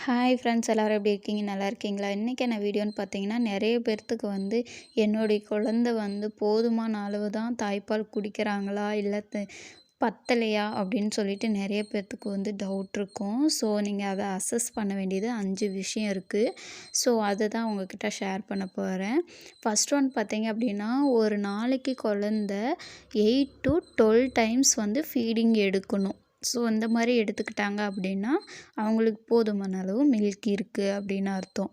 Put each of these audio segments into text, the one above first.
Hi friends, எல்லோரும் எப்படி இருக்கீங்க? நல்லா இருக்கீங்களா? இன்றைக்கி என்ன வீடியோன்னு பார்த்தீங்கன்னா, நிறைய பேர்த்துக்கு என்னுடைய குழந்தை போதுமான அளவு தான் தாய்ப்பால் குடிக்கிறாங்களா, இல்லை பத்தலையா அப்படின்னு சொல்லிட்டு நிறைய பேர்த்துக்கு டவுட் இருக்கும். ஸோ நீங்கள் அதை அசஸ் பண்ண வேண்டியது 5 விஷயம் இருக்குது. ஸோ அதை தான் உங்ககிட்ட ஷேர் பண்ண போகிறேன். ஃபஸ்ட் ஒன் பார்த்தீங்க அப்படின்னா, ஒரு நாளைக்கு குழந்த 8 to 12 டைம்ஸ் ஃபீடிங் எடுக்கணும். ஸோ இந்த மாதிரி எடுத்துக்கிட்டாங்க அப்படின்னா அவங்களுக்கு போதுமான அளவு மில்க் இருக்குது அப்படின்னு அர்த்தம்.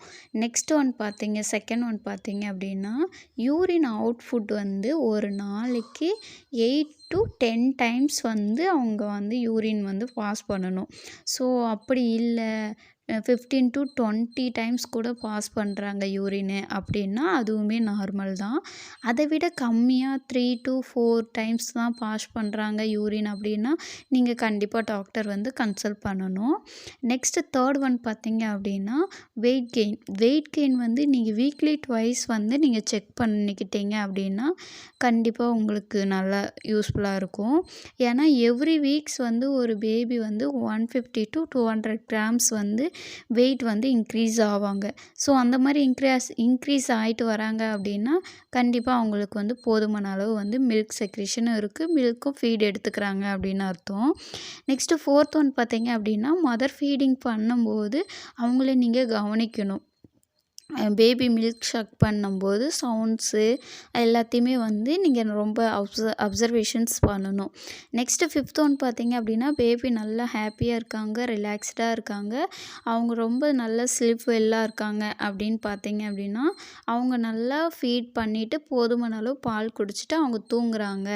செகண்ட் ஒன் பார்த்தீங்க அப்படின்னா, யூரின் அவுட்புட் ஒரு நாளைக்கு 8 to 10 டைம்ஸ் அவங்க யூரின் பாஸ் பண்ணணும். ஸோ அப்படி இல்லை 15 to 20 டைம்ஸ் கூட பாஸ் பண்ணுறாங்க யூரின்னு அப்படின்னா அதுவுமே நார்மல் தான். அதை விட கம்மியாக 3 to 4 டைம்ஸ் தான் பாஸ் பண்ணுறாங்க யூரின் அப்படின்னா நீங்கள் கண்டிப்பாக டாக்டர் கன்சல்ட் பண்ணணும். தேர்ட் ஒன் பார்த்தீங்க அப்படின்னா, வெயிட் கெயின் நீங்கள் வீக்லி ட்வைஸ் நீங்கள் செக் பண்ணிக்கிட்டீங்க அப்படின்னா கண்டிப்பாக உங்களுக்கு நல்லா யூஸ்ஃபுல்லாக இருக்கும். ஏன்னா எவ்ரி வீக்ஸ் ஒரு baby 150 to 200 grams weight increase ஆவாங்க. ஸோ அந்த மாதிரி இன்க்ரீஸ் ஆகிட்டு வராங்க அப்படின்னா கண்டிப்பாக அவங்களுக்கு போதுமான அளவு மில்க் செக்ரேஷனும் இருக்குது, மில்க்கும் ஃபீட் எடுத்துக்கிறாங்க அப்படின்னு அர்த்தம். ஃபோர்த் ஒன் பார்த்தீங்க அப்படின்னா, மதர் ஃபீடிங் பண்ணும்போது அவங்கள நீங்கள் கவனிக்கணும். பேபி மில்க் ஷக் பண்ணும்போது சவுண்ட்ஸு எல்லாத்தையுமே நீங்கள் ரொம்ப அப்சர்வேஷன்ஸ் பண்ணணும். ஃபிஃப்த் ஒன் பார்த்தீங்க அப்படின்னா, பேபி நல்லா ஹாப்பியாக இருக்காங்க, ரிலாக்ஸ்டாக இருக்காங்க, அவங்க ரொம்ப நல்ல ஸ்லீப் வெல்லாக இருக்காங்க அப்படின்னு பார்த்தீங்க அப்படின்னா அவங்க நல்லா ஃபீட் பண்ணிவிட்டு போதுமான அளவு பால் குடிச்சிட்டு அவங்க தூங்குறாங்க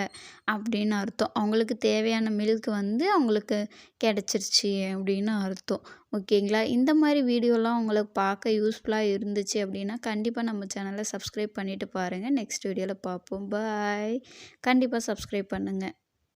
அப்படின்னு அர்த்தம். அவங்களுக்கு தேவையான மில்க் அவங்களுக்கு கிடச்சிருச்சு அப்படின்னு அர்த்தம். ஓகேங்களா? இந்த மாதிரி வீடியோலாம் உங்களுக்கு பார்க்க யூஸ்ஃபுல்லாக இருந்துச்சு அப்படின்னா கண்டிப்பாக நம்ம சேனலை சப்ஸ்கிரைப் பண்ணிவிட்டு பாருங்கள். நெக்ஸ்ட் வீடியோவில் பார்ப்போம். பாய். கண்டிப்பாக சப்ஸ்கிரைப் பண்ணுங்கள்.